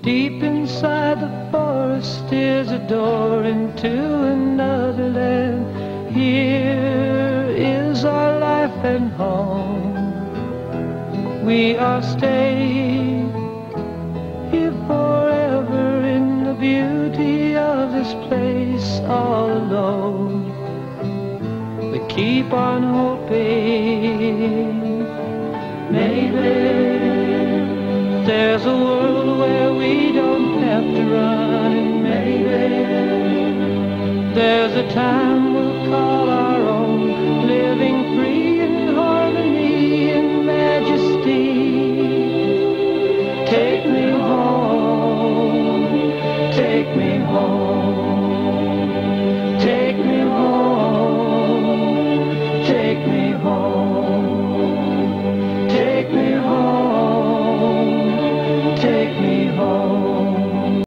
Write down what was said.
Deep inside the forest is a door into another land. Here is our life and home. We are staying here forever in the beauty of this place, all alone. We keep on hoping maybe there's a world where we don't have to run, and maybe there's a time we'll call our own, living free in harmony and majesty. Take me home, take me home.